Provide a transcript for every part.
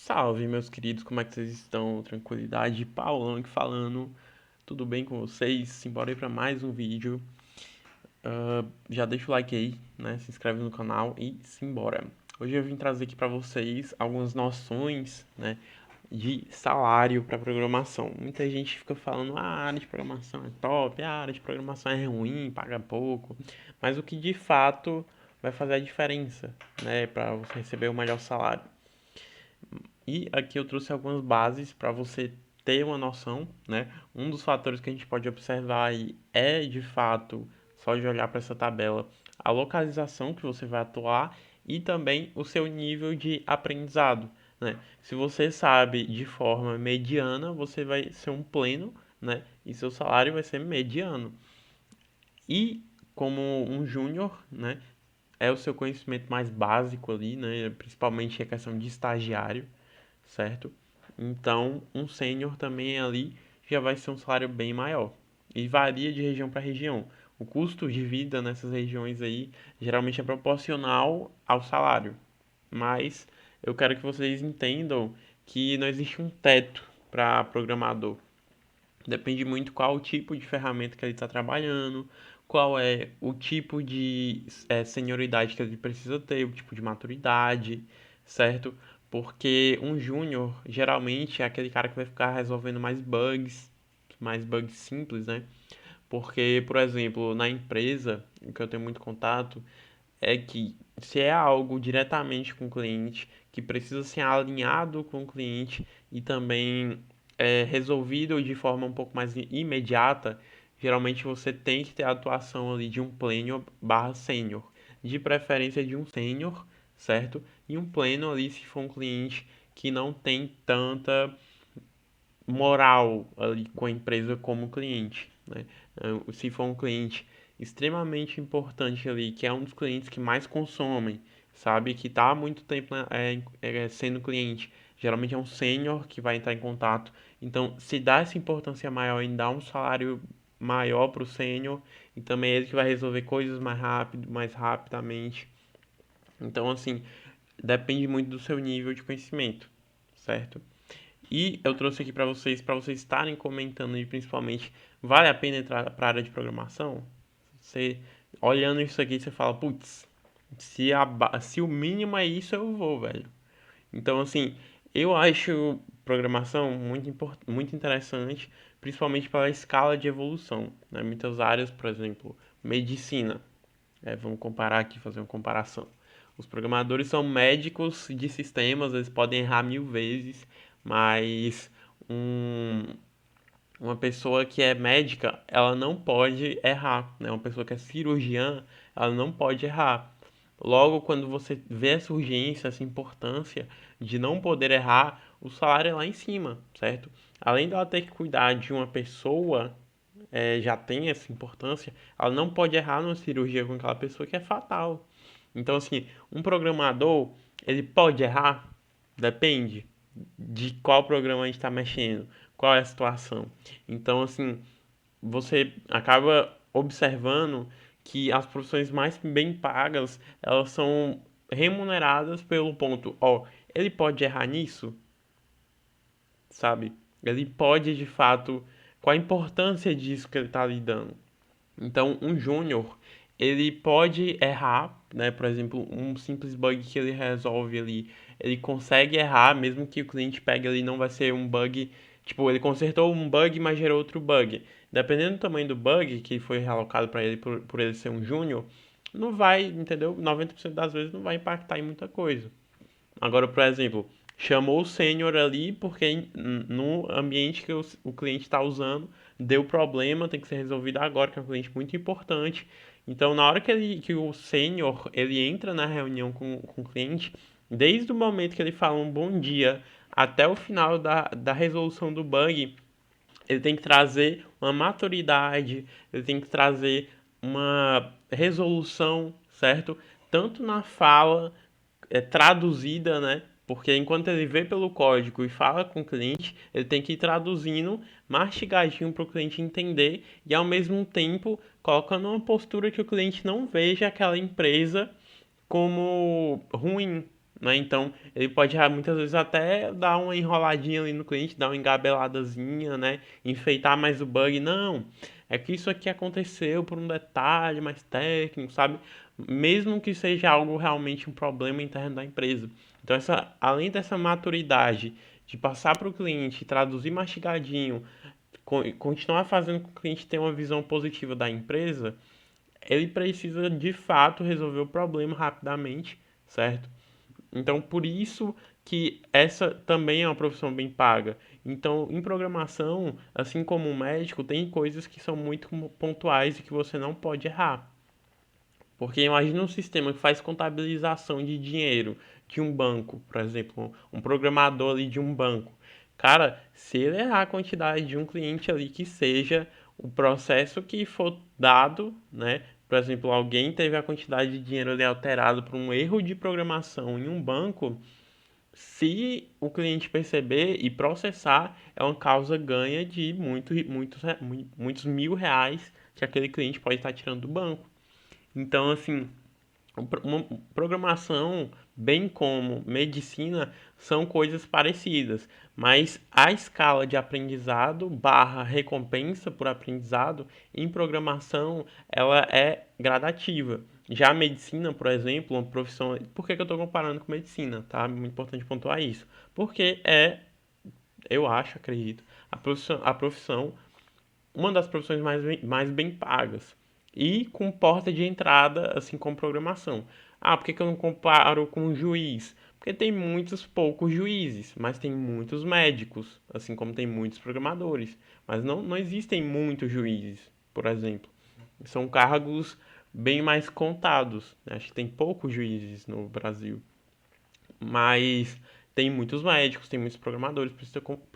Salve, meus queridos, como é que vocês estão? Tranquilidade? Paulão aqui falando, tudo bem com vocês? Simbora aí pra mais um vídeo. Já deixa o like aí, né? Se inscreve no canal e simbora. Hoje eu vim trazer aqui pra vocês algumas noções, né? De salário para programação. Muita gente fica falando, a área de programação é top, a área de programação é ruim, paga pouco. Mas o que de fato vai fazer a diferença, né? Para você receber o melhor salário? E aqui eu trouxe algumas bases para você ter uma noção, né? Um dos fatores que a gente pode observar aí é, de fato, só de olhar para essa tabela, a localização que você vai atuar e também o seu nível de aprendizado, né? Se você sabe de forma mediana, você vai ser um pleno, né? E seu salário vai ser mediano. E como um júnior, né? É o seu conhecimento mais básico ali, né? Principalmente a questão de estagiário, certo? Então, um sênior também ali já vai ser um salário bem maior. E varia de região para região. O custo de vida nessas regiões aí geralmente é proporcional ao salário. Mas eu quero que vocês entendam que não existe um teto para programador. Depende muito qual o tipo de ferramenta que ele está trabalhando, qual é o tipo de senioridade que ele precisa ter, o tipo de maturidade, certo? Porque um júnior geralmente é aquele cara que vai ficar resolvendo mais bugs simples, né? Porque, por exemplo, na empresa, em que eu tenho muito contato, é que se é algo diretamente com o cliente, que precisa ser alinhado com o cliente e também resolvido de forma um pouco mais imediata, geralmente você tem que ter a atuação ali de um pleno barra sênior, de preferência de um sênior, certo? E um pleno ali se for um cliente que não tem tanta moral ali com a empresa como cliente, né? Se for um cliente extremamente importante ali, que é um dos clientes que mais consomem, sabe, que está há muito tempo sendo cliente, geralmente é um sênior que vai entrar em contato. Então, se dá essa importância maior em dar um salário maior para o sênior, e também é ele que vai resolver coisas mais rápido, mais rapidamente. Então, assim, depende muito do seu nível de conhecimento, certo? E eu trouxe aqui para vocês estarem comentando aí, principalmente, vale a pena entrar para a área de programação? Você olhando isso aqui, você fala, putz, se o mínimo é isso, eu vou, velho. Então, assim, eu acho programação muito interessante, principalmente pela escala de evolução, né? Muitas áreas, por exemplo, medicina. Vamos comparar aqui, fazer uma comparação. Os programadores são médicos de sistemas, eles podem errar mil vezes, mas um, uma pessoa que é médica, ela não pode errar, né? Uma pessoa que é cirurgiã, ela não pode errar. Logo, quando você vê essa urgência, essa importância de não poder errar, o salário é lá em cima, certo? Além dela ter que cuidar de uma pessoa, já tem essa importância, ela não pode errar numa cirurgia com aquela pessoa que é fatal. Então, assim, um programador, ele pode errar? Depende de qual programa a gente está mexendo, qual é a situação. Então, assim, você acaba observando que as profissões mais bem pagas, elas são remuneradas pelo ponto, ó, ele pode errar nisso, sabe? Ele pode, de fato, qual a importância disso que ele está lidando. Então, um júnior, ele pode errar, né? Por exemplo, um simples bug que ele resolve ali, ele consegue errar, mesmo que o cliente pegue ali, não vai ser um bug, tipo, ele consertou um bug, mas gerou outro bug. Dependendo do tamanho do bug que foi realocado para ele por ele ser um júnior, não vai, entendeu? 90% das vezes não vai impactar em muita coisa. Agora, por exemplo, chamou o sênior ali porque no ambiente que o cliente está usando deu problema, tem que ser resolvido agora, que é um cliente muito importante. Então, na hora que o sênior ele entra na reunião com o cliente, desde o momento que ele fala um bom dia até o final da resolução do bug, ele tem que trazer uma maturidade, ele tem que trazer uma resolução, certo? Tanto na fala traduzida, né? Porque enquanto ele vê pelo código e fala com o cliente, ele tem que ir traduzindo mastigadinho para o cliente entender e ao mesmo tempo colocando uma postura que o cliente não veja aquela empresa como ruim, né? Então, ele pode muitas vezes até dar uma enroladinha ali no cliente, dar uma engabeladazinha, né? Enfeitar mais o bug. Não, é que isso aqui aconteceu por um detalhe mais técnico, sabe? Mesmo que seja algo realmente um problema interno da empresa. Então, além dessa maturidade de passar para o cliente, traduzir mastigadinho, continuar fazendo com que o cliente tenha uma visão positiva da empresa, ele precisa de fato resolver o problema rapidamente, certo? Então, por isso que essa também é uma profissão bem paga. Então, em programação, assim como o médico, tem coisas que são muito pontuais e que você não pode errar. Porque imagina um sistema que faz contabilização de dinheiro de um banco, por exemplo, um programador ali de um banco. Cara, se ele errar a quantidade de um cliente ali que seja o processo que for dado, né? Por exemplo, alguém teve a quantidade de dinheiro ali alterado por um erro de programação em um banco, se o cliente perceber e processar, é uma causa ganha de muitos mil reais que aquele cliente pode estar tirando do banco. Então, assim, uma programação, bem como medicina, são coisas parecidas, mas a escala de aprendizado barra recompensa por aprendizado em programação, ela é gradativa. Já a medicina, por exemplo, uma profissão. Por que que eu estou comparando com medicina, tá? Muito importante pontuar isso. Porque eu acho, acredito, a profissão uma das profissões mais bem pagas e com porta de entrada, assim como programação. Ah, por que que eu não comparo com um juiz? Porque tem muitos poucos juízes, mas tem muitos médicos, assim como tem muitos programadores. Mas não existem muitos juízes, por exemplo. São cargos bem mais contados, né? Acho que tem poucos juízes no Brasil. Mas tem muitos médicos, tem muitos programadores, por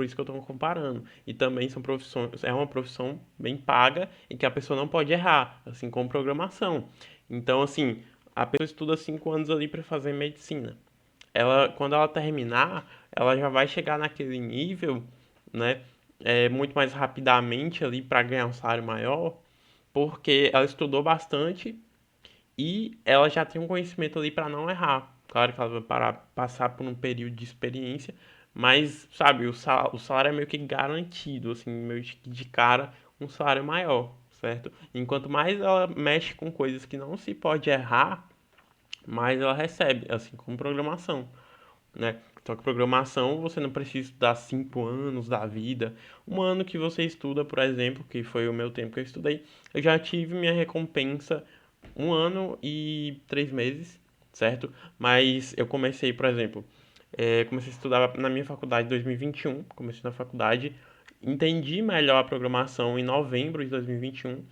isso que eu estou comparando. E também são profissões, é uma profissão bem paga e que a pessoa não pode errar, assim como programação. Então, assim, a pessoa estuda 5 anos ali para fazer medicina. Quando ela terminar, ela já vai chegar naquele nível, né, muito mais rapidamente ali para ganhar um salário maior, porque ela estudou bastante e ela já tem um conhecimento ali para não errar. Claro que ela vai passar por um período de experiência, mas, sabe, o salário é meio que garantido, assim, meio que de cara, um salário maior, certo? Enquanto mais ela mexe com coisas que não se pode errar, mais ela recebe, assim como programação, né? Só que programação você não precisa estudar 5 anos da vida. Um ano que você estuda, por exemplo, que foi o meu tempo que eu estudei, eu já tive minha recompensa 1 ano e 3 meses, certo? Mas eu comecei, por exemplo, comecei a estudar na minha faculdade em 2021, comecei na faculdade, entendi melhor a programação em novembro de 2021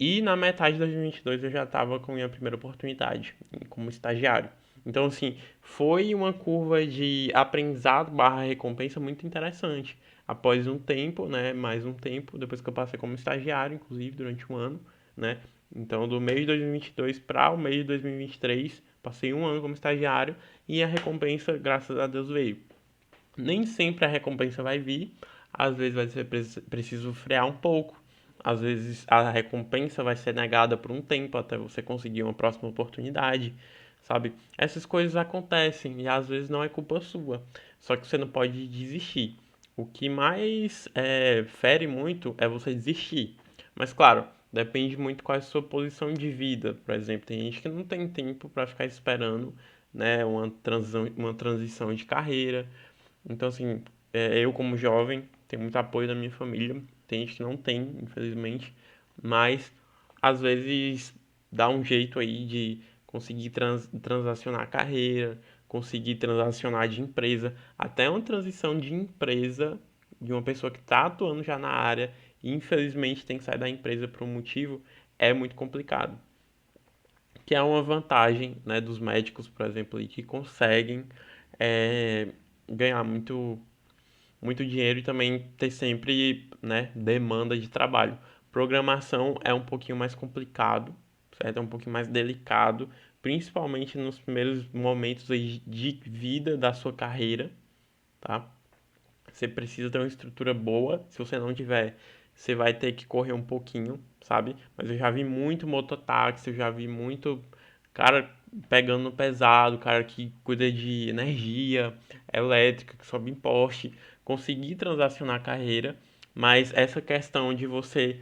e na metade de 2022 eu já estava com a minha primeira oportunidade como estagiário. Então, assim, foi uma curva de aprendizado barra recompensa muito interessante. Após um tempo, né, mais um tempo, depois que eu passei como estagiário, inclusive, durante um ano, né, então do mês de 2022 para o mês de 2023, passei um ano como estagiário e a recompensa, graças a Deus, veio. Nem sempre a recompensa vai vir, às vezes vai ser preciso frear um pouco, às vezes a recompensa vai ser negada por um tempo até você conseguir uma próxima oportunidade, sabe? Essas coisas acontecem e às vezes não é culpa sua, só que você não pode desistir. O que mais fere muito é você desistir, mas claro, depende muito qual é a sua posição de vida. Por exemplo, tem gente que não tem tempo para ficar esperando, né, uma transição de carreira. Então, assim, eu como jovem tenho muito apoio da minha família. Tem gente que não tem, infelizmente, mas às vezes dá um jeito aí de conseguir transacionar a carreira, conseguir transacionar de empresa, até uma transição de empresa de uma pessoa que está atuando já na área e infelizmente tem que sair da empresa por um motivo, é muito complicado. Que é uma vantagem, né, dos médicos, por exemplo, e que conseguem é, ganhar muito dinheiro e também ter sempre, né, demanda de trabalho. Programação é um pouquinho mais complicado, certo? É um pouquinho mais delicado, principalmente nos primeiros momentos aí de vida da sua carreira, tá? Você precisa ter uma estrutura boa. Se você não tiver, você vai ter que correr um pouquinho, sabe? Mas eu já vi muito mototáxi, eu já vi muito cara pegando no pesado, o cara que cuida de energia elétrica, que sobe em poste, conseguir transacionar a carreira, mas essa questão de você,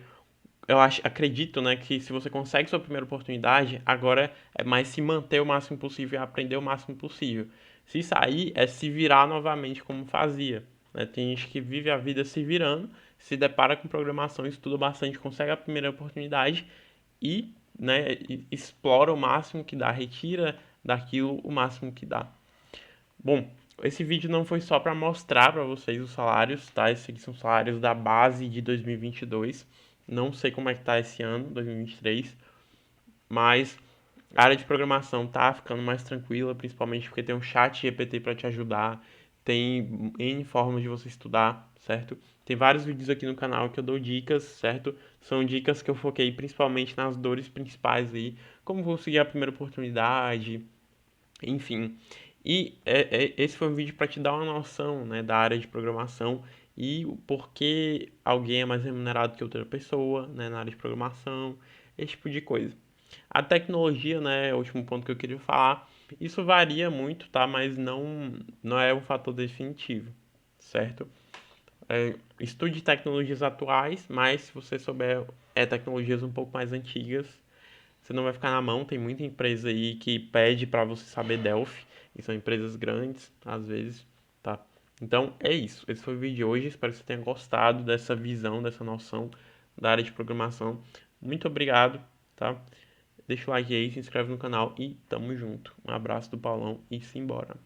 eu acho, acredito, né, que se você consegue sua primeira oportunidade, agora é mais se manter o máximo possível e aprender o máximo possível. Se sair, é se virar novamente como fazia, né? Tem gente que vive a vida se virando, se depara com programação, estuda bastante, consegue a primeira oportunidade e, né, explora o máximo que dá, retira daquilo o máximo que dá. Bom, esse vídeo não foi só para mostrar para vocês os salários, tá? Esses aqui são salários da base de 2022. Não sei como é que tá esse ano, 2023, mas a área de programação tá ficando mais tranquila, principalmente porque tem um chat GPT para te ajudar, tem N formas de você estudar, certo? Tem vários vídeos aqui no canal que eu dou dicas, certo? São dicas que eu foquei principalmente nas dores principais aí, como conseguir a primeira oportunidade, enfim. E esse foi um vídeo para te dar uma noção, né, da área de programação e o porquê alguém é mais remunerado que outra pessoa, né, na área de programação, esse tipo de coisa. A tecnologia, né, é o último ponto que eu queria falar. Isso varia muito, tá? Mas não é um fator definitivo, certo? Estude tecnologias atuais, mas se você souber tecnologias um pouco mais antigas, você não vai ficar na mão. Tem muita empresa aí que pede para você saber Delphi, e são empresas grandes, às vezes, tá? Então é isso. Esse foi o vídeo de hoje. Espero que você tenha gostado dessa visão, dessa noção da área de programação. Muito obrigado, tá? Deixa o like aí, se inscreve no canal e tamo junto. Um abraço do Paulão e simbora.